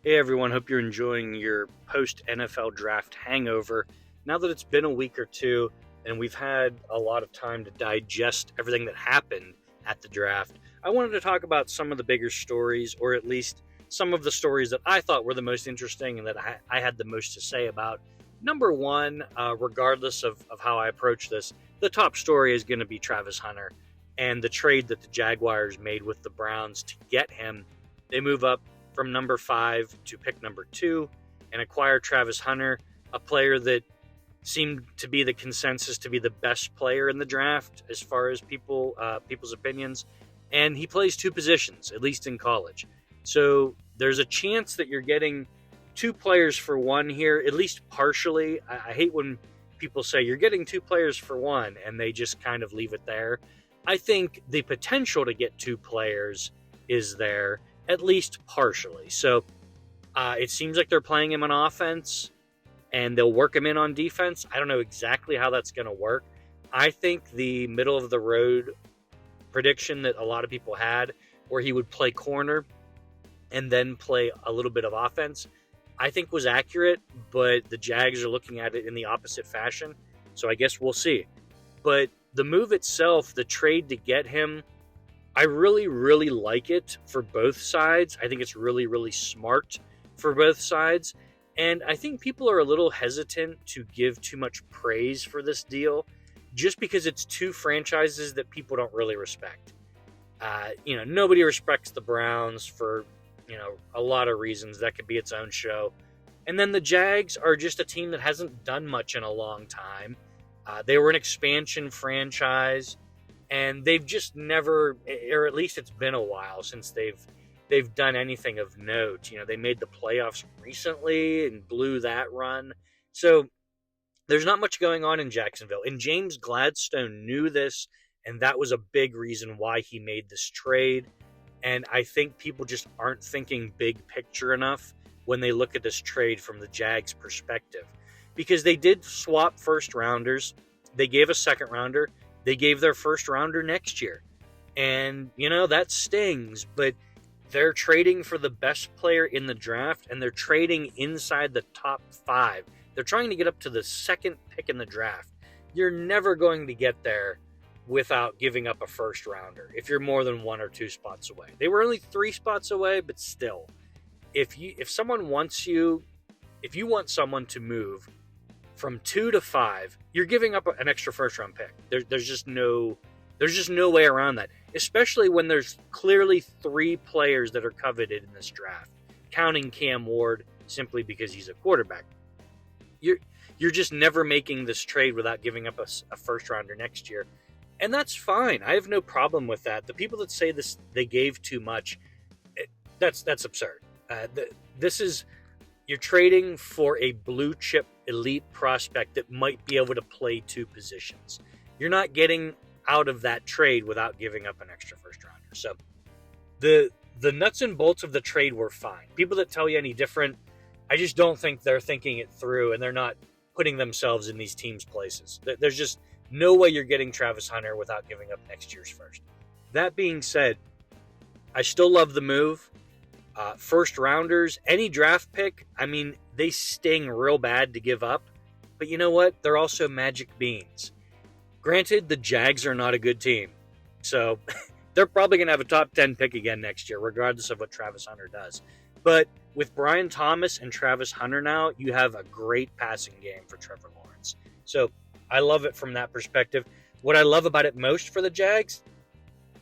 Hey everyone, hope you're enjoying your post NFL draft hangover. Now that it's been a week or two and we've had a lot of time to digest everything that happened at the draft, I wanted to talk about some of the bigger stories, or at least some of the stories that I thought were the most interesting and that I had the most to say about. Number one, regardless of how I approach this, the top story is going to be Travis Hunter and the trade that the Jaguars made with the Browns to get him. They move up from number 5 to pick number 2 and acquire Travis Hunter, a player that seemed to be the consensus to be the best player in the draft as far as people's opinions. And he plays two positions, at least in college. So there's a chance that you're getting two players for one here, at least partially. I hate when people say you're getting two players for one and they just kind of leave it there. I think the potential to get two players is there, at least partially. So it seems like they're playing him on offense and they'll work him in on defense. I don't know exactly how that's going to work. I think the middle of the road prediction that a lot of people had, where he would play corner and then play a little bit of offense, I think was accurate, but the Jags are looking at it in the opposite fashion. So I guess we'll see. But the move itself, the trade to get him, I really, really like it for both sides. I think it's really, really smart for both sides. And I think people are a little hesitant to give too much praise for this deal just because it's two franchises that people don't really respect. Nobody respects the Browns for, a lot of reasons. That could be its own show. And then the Jags are just a team that hasn't done much in a long time. They were an expansion franchise, and they've just never, or at least it's been a while since they've done anything of note. They made the playoffs recently and blew that run. So there's not much going on in Jacksonville. And James Gladstone knew this, and that was a big reason why he made this trade. And I think people just aren't thinking big picture enough when they look at this trade from the Jags' perspective. Because they did swap first rounders. They gave a second rounder. They gave their first rounder next year. And, that stings. But they're trading for the best player in the draft, and they're trading inside the top 5. They're trying to get up to the second pick in the draft. You're never going to get there without giving up a first rounder if you're more than 1 or 2 spots away. They were only 3 spots away, but still. If you want someone to move from 2 to 5, you're giving up an extra first round pick. There's just no way around that, especially when there's clearly 3 players that are coveted in this draft, counting Cam Ward simply because he's a quarterback. You're just never making this trade without giving up a first rounder next year. And that's fine. I have no problem with that. The people that say this, they gave too much, that's absurd. You're trading for a blue chip elite prospect that might be able to play 2 positions. You're not getting out of that trade without giving up an extra first rounder. So the nuts and bolts of the trade were fine. People that tell you any different, I just don't think they're thinking it through, and they're not putting themselves in these teams' places. There's just no way you're getting Travis Hunter without giving up next year's first. That being said, I still love the move. First rounders, any draft pick, they sting real bad to give up. But you know what? They're also magic beans. Granted, the Jags are not a good team. So they're probably going to have a top 10 pick again next year, regardless of what Travis Hunter does. But with Brian Thomas and Travis Hunter now, you have a great passing game for Trevor Lawrence. So I love it from that perspective. What I love about it most for the Jags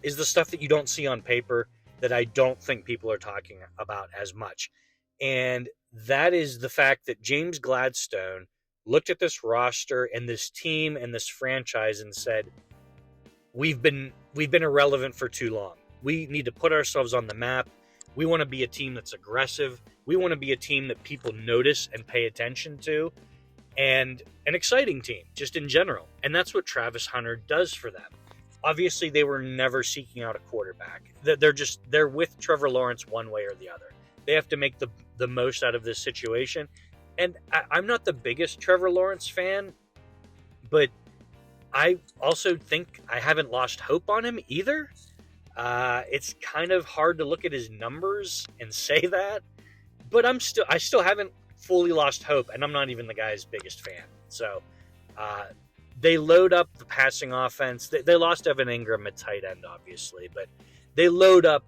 is the stuff that you don't see on paper that I don't think people are talking about as much. And that is the fact that James Gladstone looked at this roster and this team and this franchise and said, we've been irrelevant for too long. We need to put ourselves on the map. We want to be a team that's aggressive. We want to be a team that people notice and pay attention to, and an exciting team just in general. And that's what Travis Hunter does for them. Obviously, they were never seeking out a quarterback. They're with Trevor Lawrence one way or the other. They have to make the most out of this situation. And I'm not the biggest Trevor Lawrence fan, but I also think I haven't lost hope on him either. It's kind of hard to look at his numbers and say that, but I still haven't fully lost hope, and I'm not even the guy's biggest fan. So uh, they load up the passing offense. They lost Evan Ingram at tight end, obviously, but they load up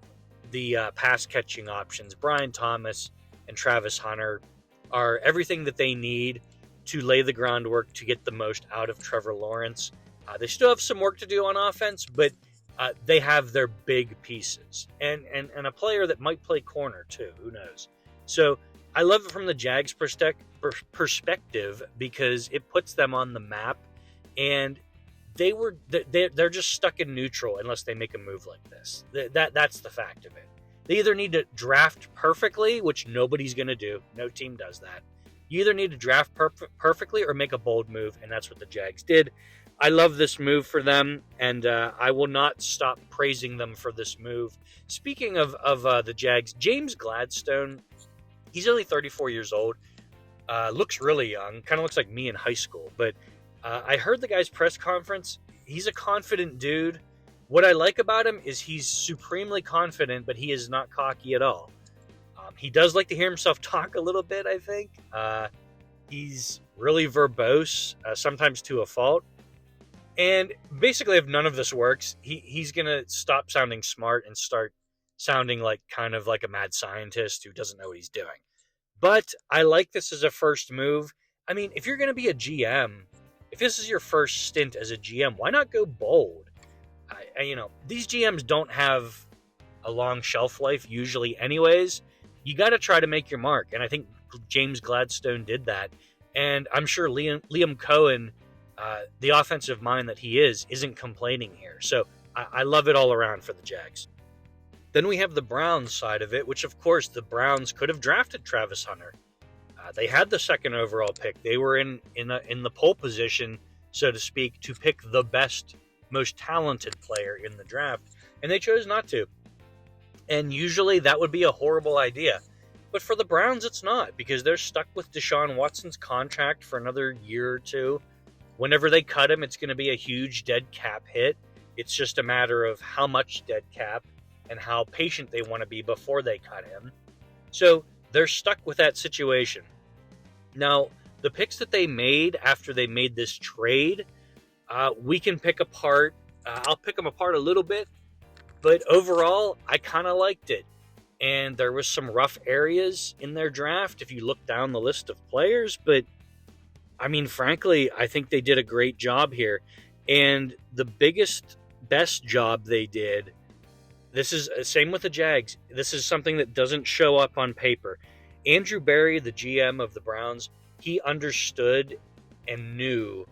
the pass catching options. Brian Thomas and Travis Hunter are everything that they need to lay the groundwork to get the most out of Trevor Lawrence. They still have some work to do on offense, but they have their big pieces and a player that might play corner too. Who knows? So I love it from the Jags perspective because it puts them on the map, and they're just stuck in neutral unless they make a move like this. That's the fact of it. They either need to draft perfectly, which nobody's going to do. No team does that. You either need to draft perfectly or make a bold move, and that's what the Jags did. I love this move for them, and I will not stop praising them for this move. Speaking of the Jags, James Gladstone, he's only 34 years old, looks really young, kind of looks like me in high school, but I heard the guy's press conference. He's a confident dude. What I like about him is he's supremely confident, but he is not cocky at all. He does like to hear himself talk a little bit, I think. He's really verbose, sometimes to a fault. And basically, if none of this works, he's going to stop sounding smart and start sounding like kind of like a mad scientist who doesn't know what he's doing. But I like this as a first move. I mean, if you're going to be a GM, if this is your first stint as a GM, why not go bold? These GMs don't have a long shelf life usually anyways. You got to try to make your mark. And I think James Gladstone did that. And I'm sure Liam Cohen, the offensive mind that he isn't complaining here. So I love it all around for the Jags. Then we have the Browns side of it, which of course the Browns could have drafted Travis Hunter. They had the second overall pick. They were in the pole position, so to speak, to pick the best, most talented player in the draft, and they chose not to. And usually that would be a horrible idea. But for the Browns, it's not, because they're stuck with Deshaun Watson's contract for another year or two. Whenever they cut him, it's going to be a huge dead cap hit. It's just a matter of how much dead cap and how patient they want to be before they cut him. So they're stuck with that situation. Now, the picks that they made after they made this trade, we can pick apart. I'll pick them apart a little bit, but overall, I kind of liked it. And there was some rough areas in their draft if you look down the list of players, but I mean, frankly, I think they did a great job here. And the best job they did, this is same with the Jags. This is something that doesn't show up on paper. Andrew Berry, the GM of the Browns, he understood and knew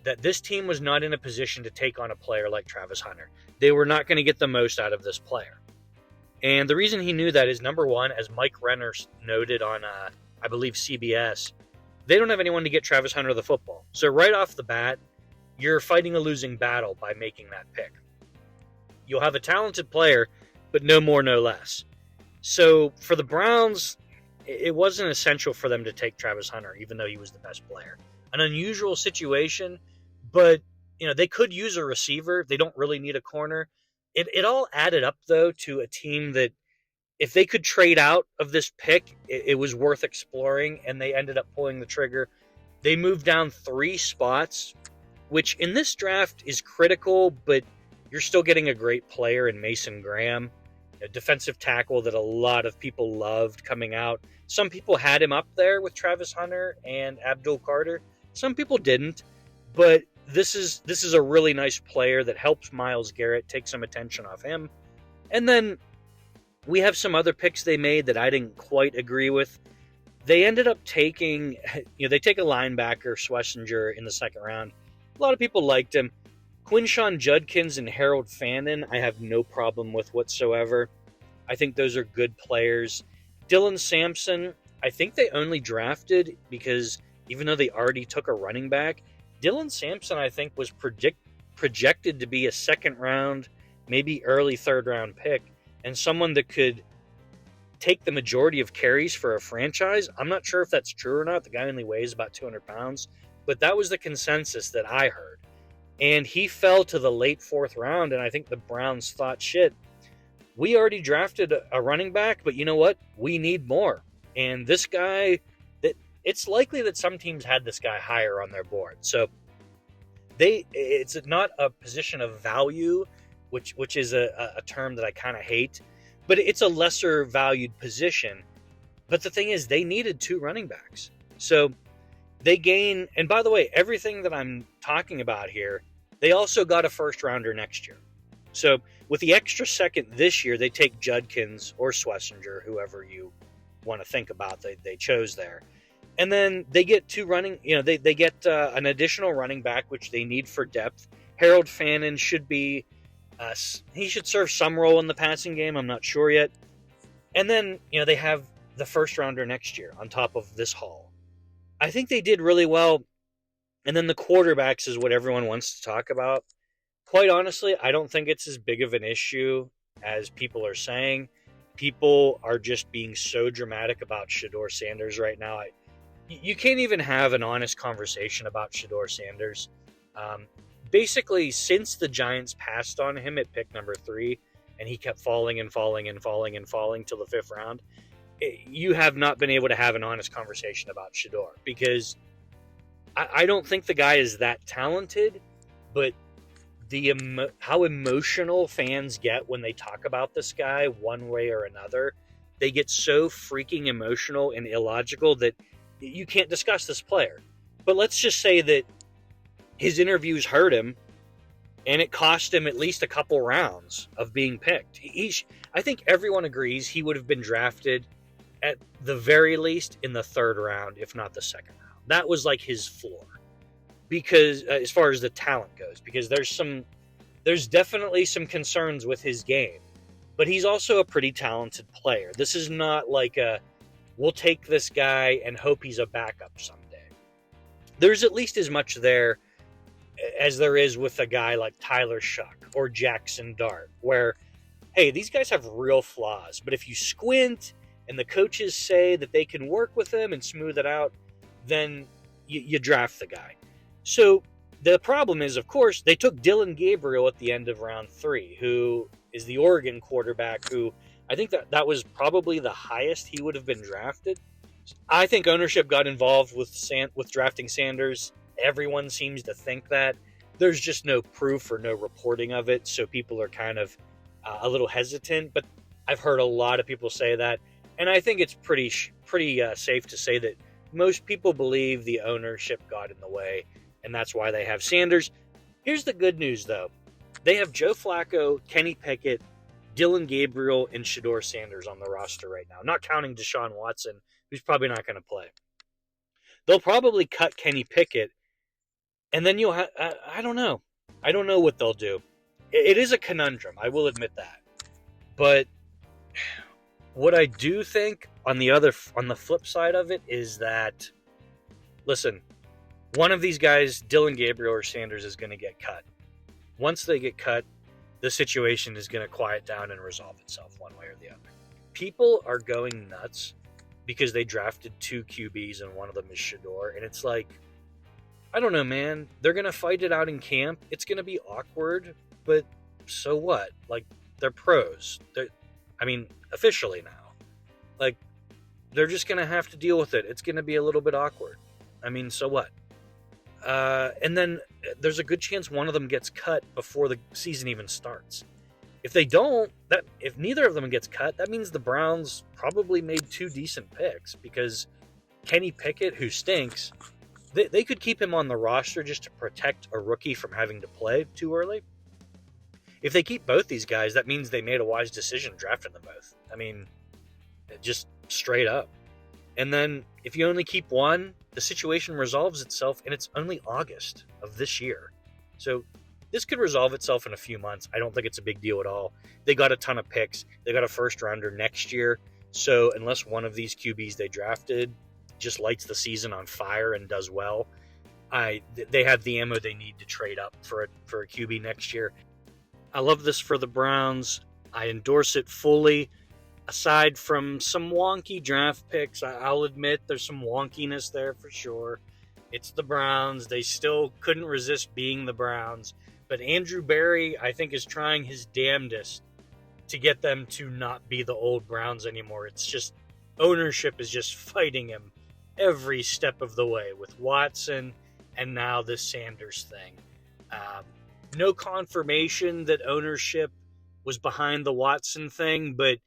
that this team was not in a position to take on a player like Travis Hunter. They were not going to get the most out of this player. And the reason he knew that is, number one, as Mike Renner noted on, I believe, CBS, they don't have anyone to get Travis Hunter the football. So right off the bat, you're fighting a losing battle by making that pick. You'll have a talented player, but no more, no less. So for the Browns, it wasn't essential for them to take Travis Hunter, even though he was the best player. An unusual situation, but they could use a receiver. They don't really need a corner. It all added up, though, to a team that if they could trade out of this pick, it was worth exploring, and they ended up pulling the trigger. They moved down 3 spots, which in this draft is critical, but you're still getting a great player in Mason Graham, a defensive tackle that a lot of people loved coming out. Some people had him up there with Travis Hunter and Abdul Carter. Some people didn't, but this is a really nice player that helps Myles Garrett take some attention off him. And then we have some other picks they made that I didn't quite agree with. They ended up taking, they take a linebacker, Schlesinger, in the second round. A lot of people liked him. Quinshawn Judkins and Harold Fannin, I have no problem with whatsoever. I think those are good players. Dylan Sampson, I think they only drafted because even though they already took a running back, Dylan Sampson, I think, was projected to be a second round, maybe early third round pick, and someone that could take the majority of carries for a franchise. I'm not sure if that's true or not. The guy only weighs about 200 pounds, but that was the consensus that I heard. And he fell to the late 4th round, and I think the Browns thought, shit, we already drafted a running back, but you know what? We need more. And this guy, that it's likely that some teams had this guy higher on their board. So it's not a position of value, which is a term that I kind of hate, but it's a lesser valued position. But the thing is, they needed 2 running backs. So they gain, and by the way, everything that I'm talking about here, they also got a first rounder next year. So with the extra second this year, they take Judkins or Schlesinger, whoever you want to think about, they chose there. And then they get 2 running, they get an additional running back, which they need for depth. Harold Fannin should be, he should serve some role in the passing game. I'm not sure yet. And then, they have the first rounder next year on top of this haul. I think they did really well. And then the quarterbacks is what everyone wants to talk about. Quite honestly, I don't think it's as big of an issue as people are saying. People are just being so dramatic about Shedeur Sanders right now. You can't even have an honest conversation about Shedeur Sanders. Basically, since the Giants passed on him at pick number 3, and he kept falling and falling and falling and falling till the 5th round, you have not been able to have an honest conversation about Shedeur, because I don't think the guy is that talented, but how emotional fans get when they talk about this guy one way or another, they get so freaking emotional and illogical that you can't discuss this player. But let's just say that his interviews hurt him, and it cost him at least a couple rounds of being picked. I think everyone agrees he would have been drafted at the very least in the 3rd round, if not the 2nd round. That was like his floor, because as far as the talent goes, because there's definitely some concerns with his game, but he's also a pretty talented player. This is not like we'll take this guy and hope he's a backup someday. There's at least as much there as there is with a guy like Tyler Shuck or Jackson Dart, where, hey, these guys have real flaws, but if you squint and the coaches say that they can work with him and smooth it out, then you draft the guy. So the problem is, of course, they took Dylan Gabriel at the end of round 3, who is the Oregon quarterback, who I think that was probably the highest he would have been drafted. I think ownership got involved with drafting Sanders. Everyone seems to think that. There's just no proof or no reporting of it, so people are kind of a little hesitant. But I've heard a lot of people say that, and I think it's pretty safe to say that most people believe the ownership got in the way, and that's why they have Sanders. Here's the good news, though. They have Joe Flacco, Kenny Pickett, Dylan Gabriel, and Shedeur Sanders on the roster right now, not counting Deshaun Watson, who's probably not going to play. They'll probably cut Kenny Pickett, and then you'll have, I don't know. I don't know what they'll do. It is a conundrum, I will admit that. But what I do think on the flip side of it is that, listen, one of these guys, Dylan Gabriel or Sanders, is going to get cut. Once they get cut, the situation is going to quiet down and resolve itself one way or the other. People are going nuts because they drafted 2 QBs and one of them is Shedeur, and it's like, I don't know, man. They're going to fight it out in camp. It's going to be awkward, but so what? Like, they're pros. Officially now. Like, they're just going to have to deal with it. It's going to be a little bit awkward. So what? And then there's a good chance one of them gets cut before the season even starts. If they don't, if neither of them gets cut, that means the Browns probably made 2 decent picks, because Kenny Pickett, who stinks, they could keep him on the roster just to protect a rookie from having to play too early. If they keep both these guys, that means they made a wise decision drafting them both. Just straight up. And then if you only keep one, the situation resolves itself, and it's only August of this year. So this could resolve itself in a few months. I don't think it's a big deal at all. They got a ton of picks. They got a first rounder next year. So unless one of these QBs they drafted just lights the season on fire and does well, they have the ammo they need to trade up for a QB next year. I love this for the Browns. I endorse it fully. Aside from some wonky draft picks, I'll admit there's some wonkiness there for sure. It's the Browns. They still couldn't resist being the Browns. But Andrew Berry, I think, is trying his damnedest to get them to not be the old Browns anymore. It's just, ownership is just fighting him every step of the way with Watson and now this Sanders thing. No confirmation that ownership was behind the Watson thing, but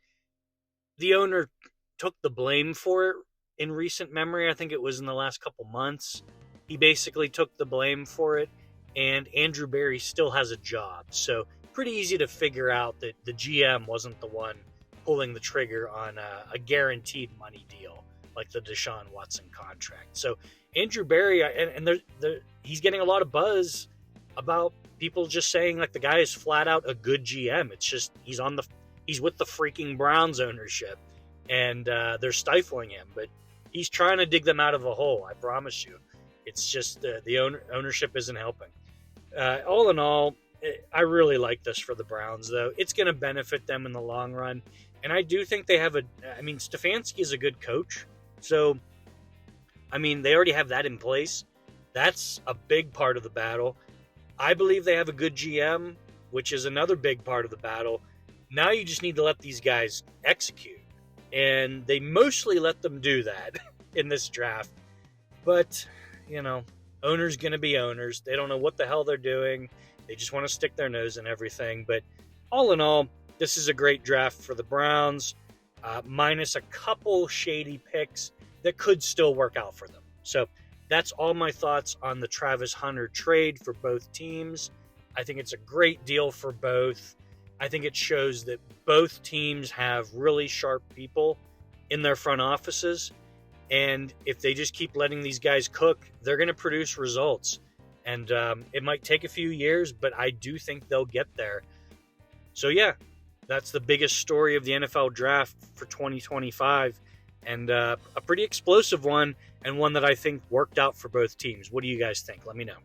the owner took the blame for it in recent memory. I think it was in the last couple months. He basically took the blame for it, and Andrew Berry still has a job. So pretty easy to figure out that the GM wasn't the one pulling the trigger on a guaranteed money deal like the Deshaun Watson contract. So Andrew Berry, and he's getting a lot of buzz about people just saying like the guy is flat out a good GM. It's just he's with the freaking Browns ownership, and they're stifling him. But he's trying to dig them out of a hole. I promise you. It's just the ownership isn't helping. All in all, I really like this for the Browns, though. It's going to benefit them in the long run. And I do think they have Stefanski is a good coach. So, they already have that in place. That's a big part of the battle. I believe they have a good GM, which is another big part of the battle. Now you just need to let these guys execute. And they mostly let them do that in this draft. But, owners going to be owners. They don't know what the hell they're doing. They just want to stick their nose in everything. But all in all, this is a great draft for the Browns, minus a couple shady picks that could still work out for them. So that's all my thoughts on the Travis Hunter trade for both teams. I think it's a great deal for both. I think it shows that both teams have really sharp people in their front offices. And if they just keep letting these guys cook, they're going to produce results. And it might take a few years, but I do think they'll get there. So, yeah, that's the biggest story of the NFL draft for 2025. And a pretty explosive one, and one that I think worked out for both teams. What do you guys think? Let me know.